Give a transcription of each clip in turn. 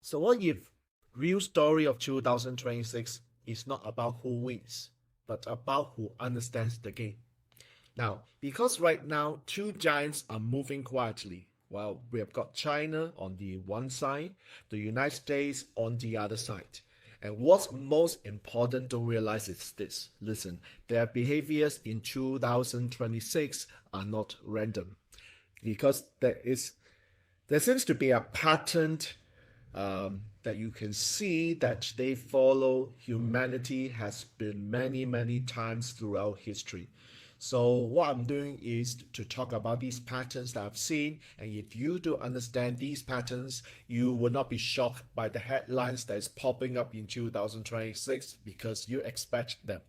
So what if real story of 2026 is not about who wins, but about who understands the game? Now, because right now two giants are moving quietly, while we have got China on the one side, the United States on the other side. And what's most important to realize is this. Listen, their behaviors in 2026 are not random. Because there seems to be a pattern that you can see that they follow humanity has been many times throughout history. So what I'm doing is to talk about these patterns that I've seen, and if you do understand these patterns, you will not be shocked by the headlines that is popping up in 2026 because you expect them.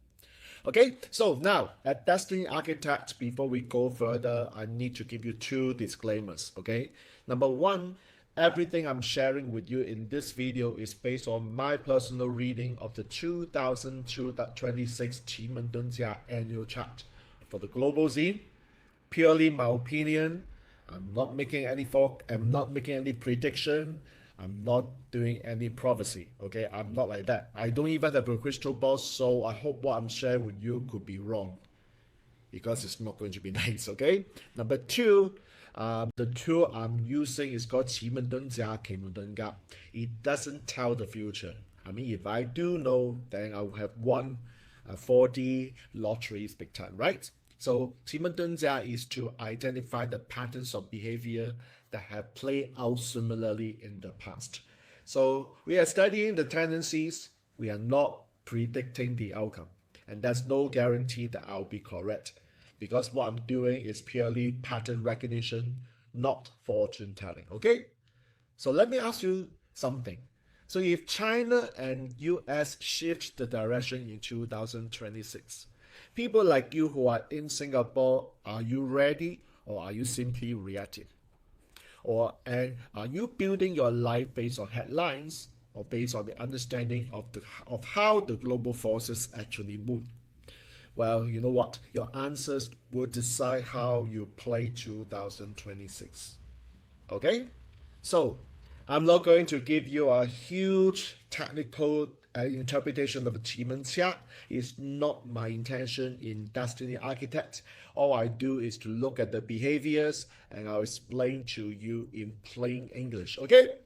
Okay, so now at Destiny Architect, before we go further, I need to give you two disclaimers. Okay, number one, everything I'm sharing with you in this video is based on my personal reading of the 2026 Qimendunjia annual chart for the global scene. Purely my opinion. I'm not making any prediction. I'm not doing any prophecy. Okay, I'm not like that. I don't even have a crystal ball, so I hope what I'm sharing with you could be wrong, because it's not going to be nice. Okay. Number two, the tool I'm using is called 奇门遁甲, It doesn't tell the future. I mean, if I do know, then I will have won a 4D lotteries big time, right? So 奇门遁甲 is to identify the patterns of behavior that have played out similarly in the past. So we are studying the tendencies. We are not predicting the outcome. And there's no guarantee that I'll be correct, because what I'm doing is purely pattern recognition, not fortune telling. Okay? So let me ask you something. So if China and US shift the direction in 2026, people like you who are in Singapore, are you ready, or are you simply reacting? And are you building your life based on headlines, or based on the understanding of how the global forces actually move? Well, you know what? Your answers will decide how you play 2026. Okay? So, I'm not going to give you a huge technical interpretation of the Qimengqia. It's not my intention in Destiny Architect. All I do is to look at the behaviors and I'll explain to you in plain English. Okay?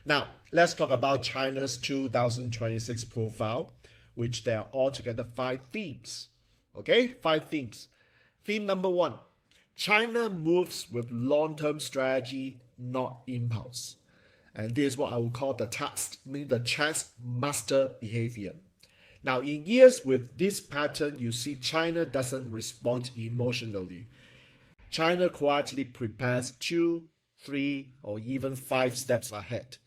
Now, let's talk about China's 2026 profile, which there are altogether 5 themes. Okay, 5 themes. Theme number 1, China moves with long-term strategy, not impulse. And this is what I would call the task, meaning the chess master behavior. Now, in years with this pattern, you see China doesn't respond emotionally. China quietly prepares 2, 3, or even 5 steps ahead.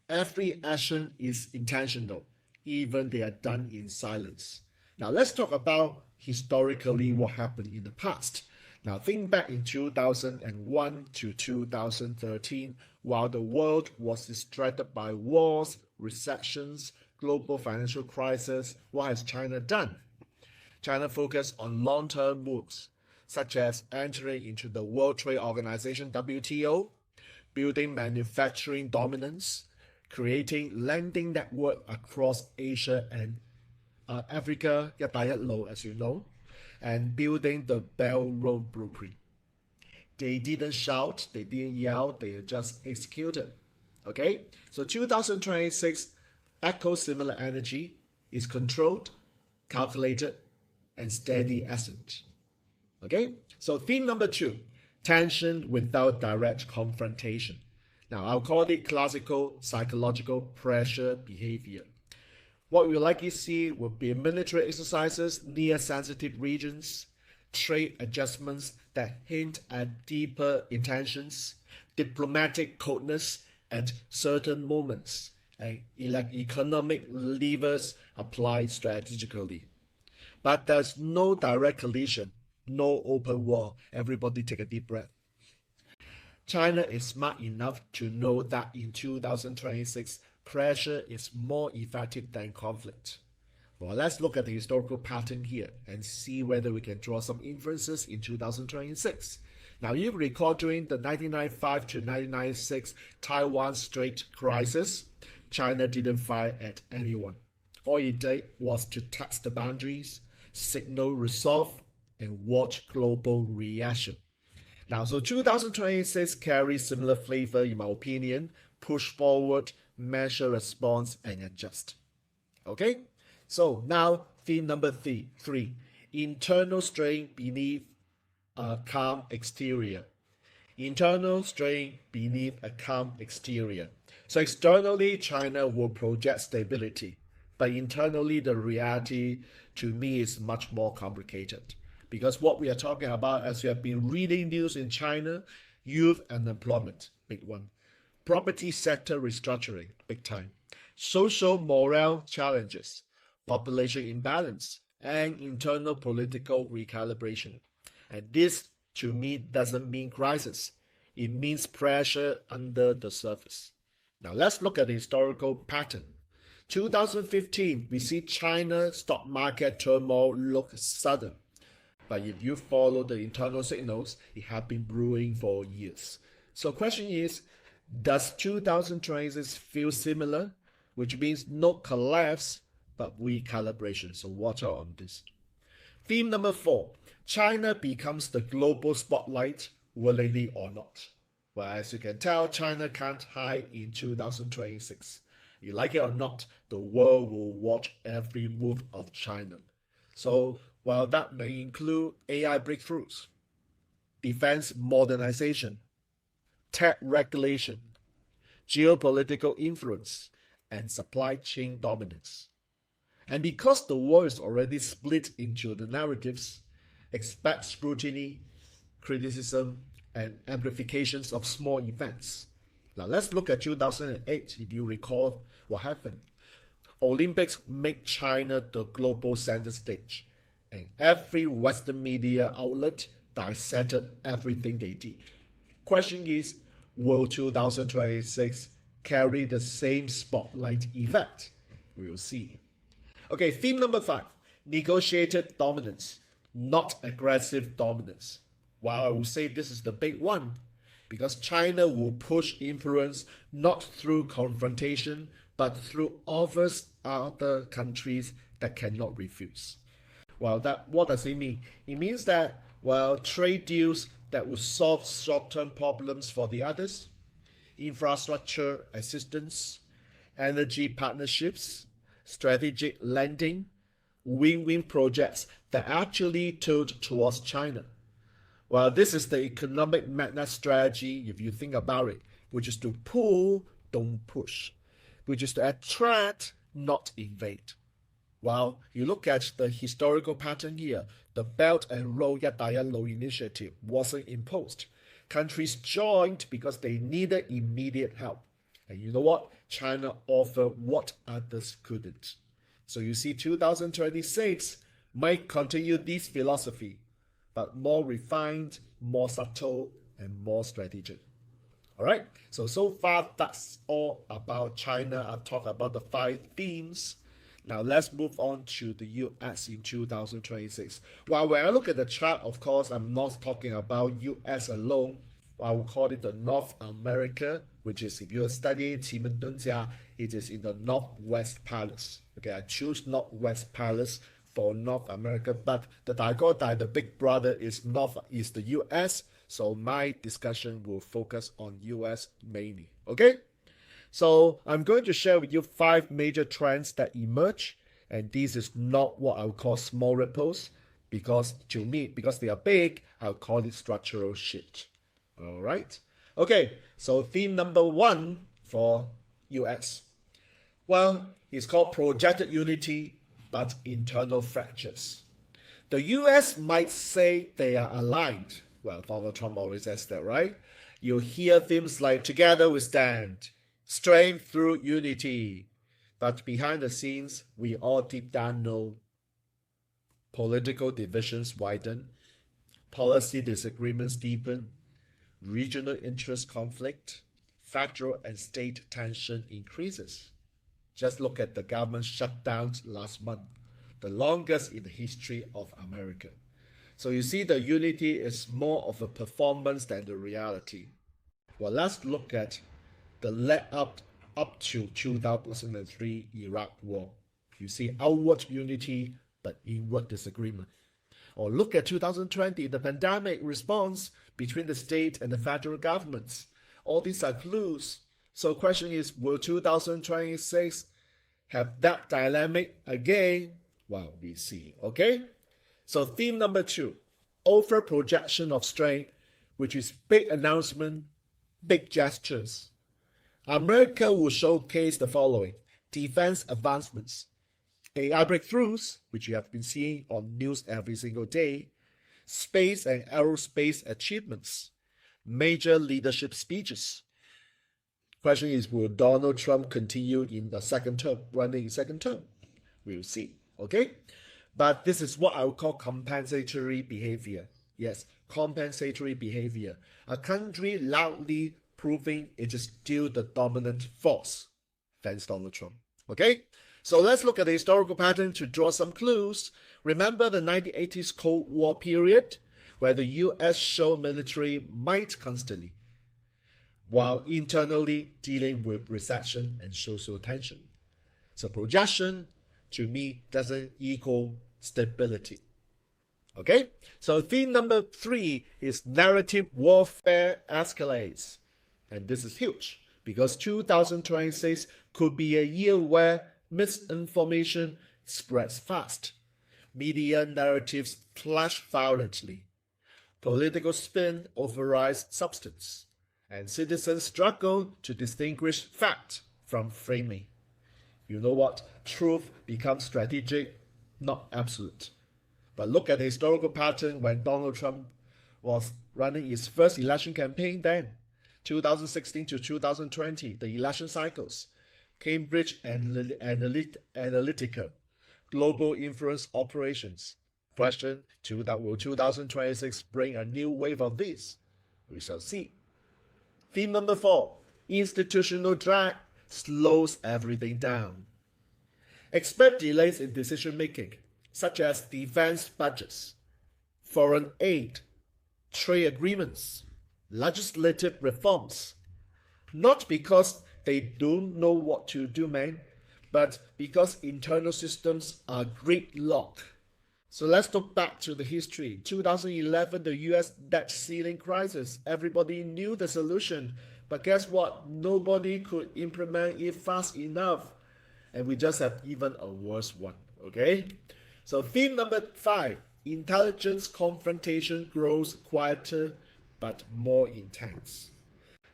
Every action is intentional, even they are done in silence. Now, let's talk about historically what happened in the past. Now, think back in 2001 to 2013, while the world was distracted by wars, recessions, global financial crisis, what has China done? China focused on long-term moves, such as entering into the World Trade Organization (WTO), building manufacturing dominance, creating lending network across Asia and Africa, 一帶一路, as you know, and building the Belt Road Blueprint. They didn't shout, they didn't yell, they just executed. Okay, so 2026 echoes similar energy, is controlled, calculated, and steady ascent. Okay, so theme number 2, tension without direct confrontation. Now, I'll call it classical psychological pressure behavior. What we likely see will be military exercises near sensitive regions, trade adjustments that hint at deeper intentions, diplomatic coldness at certain moments, and economic levers applied strategically. But there's no direct collision, no open war. Everybody take a deep breath. China is smart enough to know that in 2026, pressure is more effective than conflict. Well, let's look at the historical pattern here and see whether we can draw some inferences in 2026. Now, you recall during the 1995 to 1996 Taiwan Strait crisis, China didn't fire at anyone. All it did was to test the boundaries, signal resolve, and watch global reaction. Now, so 2026 carries similar flavor, in my opinion. Push forward, measure response, and adjust. Okay? So now, theme number three, internal strain beneath a calm exterior. Internal strain beneath a calm exterior. So externally, China will project stability, but internally, the reality to me is much more complicated. Because what we are talking about, as you have been reading news in China, youth unemployment, big one. Property sector restructuring, big time. Social morale challenges, population imbalance, and internal political recalibration. And this, to me, doesn't mean crisis. It means pressure under the surface. Now let's look at the historical pattern. 2015, we see China stock market turmoil look sudden. But if you follow the internal signals, it has been brewing for years. So question is, does 2026 feel similar? Which means no collapse, but recalibration. So watch out on this. Theme number 4, China becomes the global spotlight, willingly or not. Well, as you can tell, China can't hide in 2026. You like it or not, the world will watch every move of China. So, while that may include AI breakthroughs, defense modernization, tech regulation, geopolitical influence, and supply chain dominance. And because the world is already split into the narratives, expect scrutiny, criticism, and amplifications of small events. Now let's look at 2008, if you recall what happened. Olympics make China the global center stage, and every Western media outlet dissected everything they did. Question is, will 2026 carry the same spotlight effect? We will see. Okay, theme number 5, negotiated dominance, not aggressive dominance. While I will say this is the big one, because China will push influence not through confrontation, but through offers other countries that cannot refuse. Well, what does it mean? It means that, well, trade deals that will solve short-term problems for the others, infrastructure assistance, energy partnerships, strategic lending, win-win projects that actually tilt towards China. Well, this is the economic magnet strategy, if you think about it, which is to pull, don't push, which is to attract, not invade. Well, you look at the historical pattern here, the Belt and Road 一帶一路 initiative wasn't imposed. Countries joined because they needed immediate help. And you know what? China offered what others couldn't. So you see 2026 might continue this philosophy, but more refined, more subtle, and more strategic. All right, so far that's all about China. I've talked about the 5 themes. Now let's move on to the US in 2026. Well, when I look at the chart, of course, I'm not talking about US alone. I will call it the North America, which is, if you study 奇门遁甲, it is in the Northwest Palace. Okay, I choose Northwest Palace for North America, but the Dagodai, the big brother, is the US, so my discussion will focus on US mainly. Okay? So I'm going to share with you 5 major trends that emerge, and this is not what I would call small ripples, because to me, because they are big, I'll call it structural shit. All right? Okay, so theme number 1 for US. Well, it's called projected unity, but internal fractures. The US might say they are aligned. Well, Donald Trump always says that, right? You hear themes like together we stand, strength through unity. But behind the scenes, we all deep down know political divisions widen, policy disagreements deepen, regional interest conflict, federal and state tension increases. Just look at the government shutdowns last month, the longest in the history of America. So you see, the unity is more of a performance than the reality. Well, let's look at the lead up up to 2003 Iraq War. You see outward unity but inward disagreement. Or look at 2020, the pandemic response between the state and the federal governments. All these are clues. So question is, will 2026 have that dynamic again? Well, we see, okay? So theme number 2, over projection of strength, which is big announcement, big gestures. America will showcase the following: defense advancements, AI breakthroughs, which you have been seeing on news every single day, space and aerospace achievements, major leadership speeches. Question is, will Donald Trump continue in the second term, running second term? We'll see, okay? But this is what I would call compensatory behavior. Yes, compensatory behavior. A country loudly proving it is still the dominant force. Thanks, Donald Trump. Okay? So let's look at the historical pattern to draw some clues. Remember the 1980s Cold War period, where the US showed military might constantly, while internally dealing with recession and social tension. So projection, to me, doesn't equal stability. Okay? So theme number 3 is narrative warfare escalates. And this is huge, because 2026 could be a year where misinformation spreads fast, media narratives clash violently, political spin overrides substance, and citizens struggle to distinguish fact from framing. You know what? Truth becomes strategic, not absolute. But look at the historical pattern when Donald Trump was running his first election campaign then. 2016 to 2020, the election cycles. Cambridge Analytica, global influence operations. Question, will 2026 bring a new wave of this? We shall see. Theme number 4, institutional drag slows everything down. Expect delays in decision making, such as defense budgets, foreign aid, trade agreements, legislative reforms. Not because they don't know what to do, man, but because internal systems are gridlocked. So let's look back to the history. 2011, the US debt ceiling crisis. Everybody knew the solution, but guess what? Nobody could implement it fast enough. And we just have even a worse one, okay? So theme number 5, intelligence confrontation grows quieter but more intense.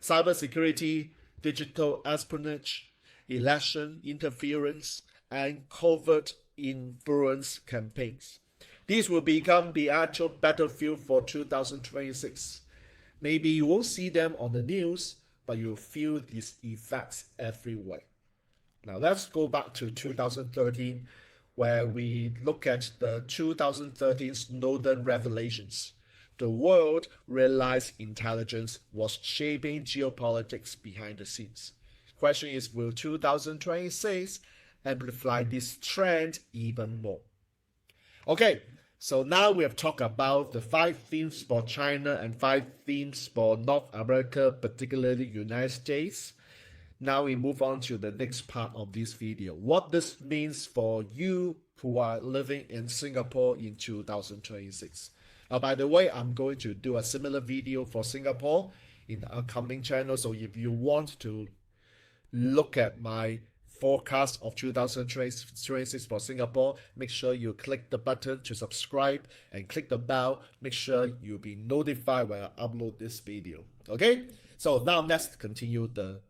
Cybersecurity, digital espionage, election interference, and covert influence campaigns. These will become the actual battlefield for 2026. Maybe you won't see them on the news, but you'll feel these effects everywhere. Now let's go back to 2013, where we look at the 2013 Snowden revelations. The world realized intelligence was shaping geopolitics behind the scenes. Question is, will 2026 amplify this trend even more? Okay, so now we have talked about the 5 themes for China and 5 themes for North America, particularly United States. Now we move on to the next part of this video. What this means for you who are living in Singapore in 2026. By the way, I'm going to do a similar video for Singapore in the upcoming channel. So if you want to look at my forecast of 2026 for Singapore, make sure you click the button to subscribe and click the bell. Make sure you'll be notified when I upload this video. Okay? So now let's continue the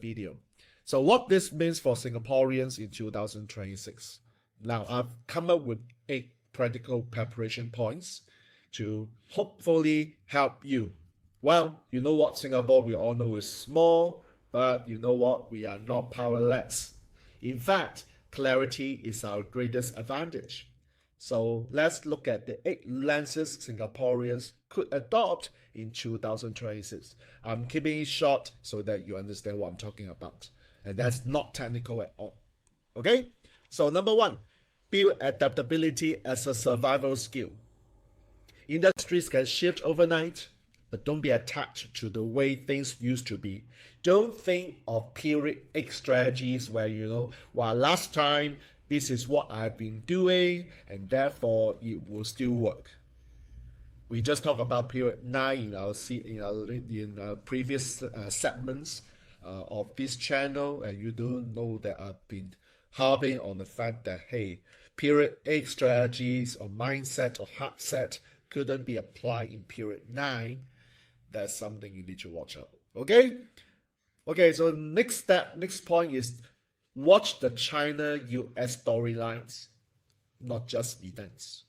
video. So what this means for Singaporeans in 2026. Now I've come up with 8 practical preparation points to hopefully help you. Well, you know what, Singapore, we all know is small, but you know what, we are not powerless. In fact, clarity is our greatest advantage. So let's look at the 8 lenses Singaporeans could adopt in 2026. I'm keeping it short so that you understand what I'm talking about. And that's not technical at all. Okay? So number 1, build adaptability as a survival skill. Industries can shift overnight. but don't be attached to the way things used to be. Don't think of periodic strategies where, well, last time this is what I've been doing and therefore it will still work. We just talked about period 9 in our previous segments of this channel, and you don't know that I've been harping on the fact that, hey, period 8 strategies or mindset or hard set couldn't be applied in period 9. That's something you need to watch out. Okay, so next point is watch the China-US storylines, not just events.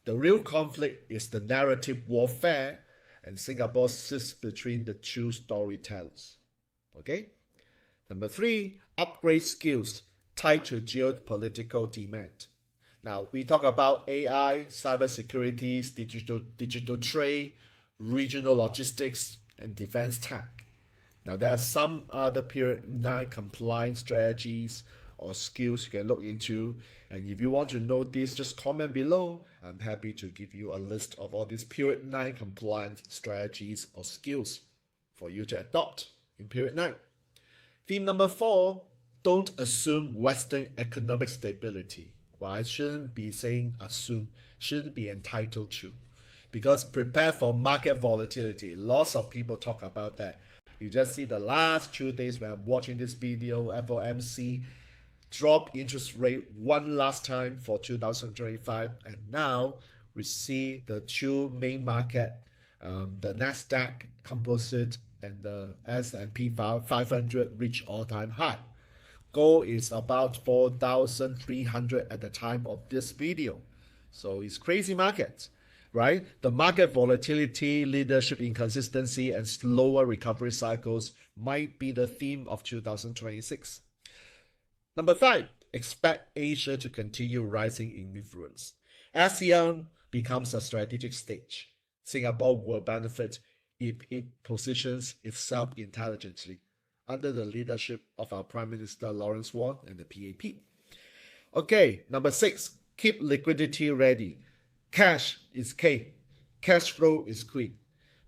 The real conflict is the narrative warfare, and Singapore sits between the two storytellers. Okay? Number 3, upgrade skills tied to geopolitical demand. Now, we talk about AI, cybersecurity, digital trade, regional logistics, and defense tech. Now, there are some other period 9 compliance strategies or skills you can look into. And if you want to know this, just comment below. I'm happy to give you a list of all these period 9 compliance strategies or skills for you to adopt in period 9. Theme number 4, don't assume Western economic stability. Well, I shouldn't be saying assume, shouldn't be entitled to. Because prepare for market volatility. Lots of people talk about that. You just see the last 2 days when I'm watching this video, FOMC drop interest rate one last time for 2025, and now we see the two main market, the Nasdaq Composite and the S&P 500 reach all-time high. Gold is about 4,300 at the time of this video, so it's crazy market, right? The market volatility, leadership inconsistency, and slower recovery cycles might be the theme of 2026. Number 5, expect Asia to continue rising in influence. ASEAN becomes a strategic stage. Singapore will benefit if it positions itself intelligently under the leadership of our Prime Minister Lawrence Wong and the PAP. Okay, number 6, keep liquidity ready. Cash is king. Cash flow is queen.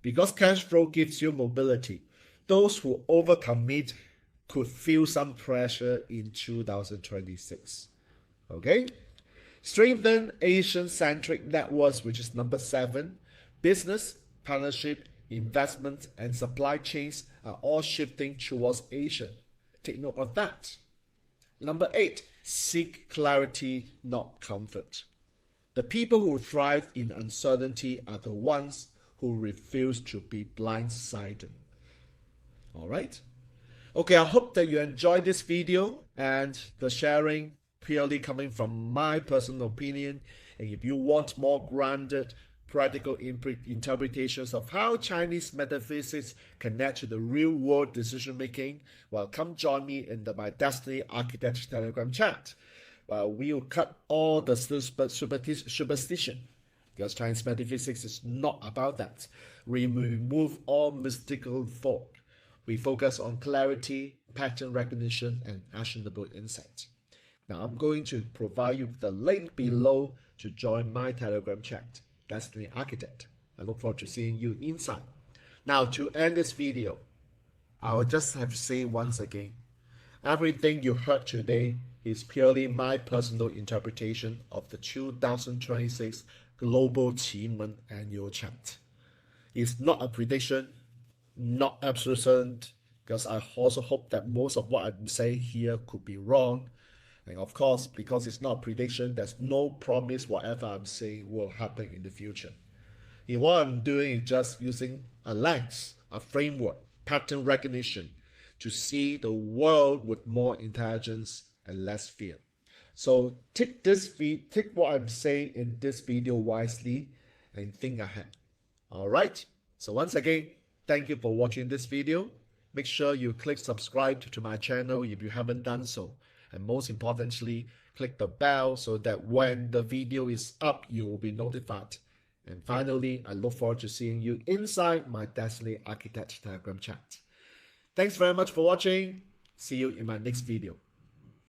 Because cash flow gives you mobility, those who overcommit could feel some pressure in 2026. Okay? Strengthen Asian-centric networks, which is number 7. Business, partnership, investment, and supply chains are all shifting towards Asia. Take note of that. Number 8, seek clarity, not comfort. The people who thrive in uncertainty are the ones who refuse to be blindsided. All right? Okay, I hope that you enjoyed this video and the sharing purely coming from my personal opinion. And if you want more grounded, practical interpretations of how Chinese metaphysics connect to the real-world decision-making, well, come join me in my Destiny Architect Telegram chat. Well, we will cut all the superstition, because Chinese metaphysics is not about that. We remove all mystical thought. We focus on clarity, pattern recognition, and actionable insight. Now, I'm going to provide you with the link below to join my Telegram chat, Destiny Architect. I look forward to seeing you inside. Now, to end this video, I will just have to say once again, everything you heard today is purely my personal interpretation of the 2026 Global Qimeng Annual Chat. It's not a prediction, not absolute, because I also hope that most of what I'm saying here could be wrong. And of course, because it's not a prediction, there's no promise whatever I'm saying will happen in the future. And what I'm doing is just using a lens, a framework, pattern recognition to see the world with more intelligence and less fear. So take what I'm saying in this video wisely and think ahead. All right. So once again, thank you for watching this video. Make sure you click subscribe to my channel if you haven't done so. And most importantly, click the bell so that when the video is up, you will be notified. And finally, I look forward to seeing you inside my Destiny Architect Telegram chat. Thanks very much for watching. See you in my next video.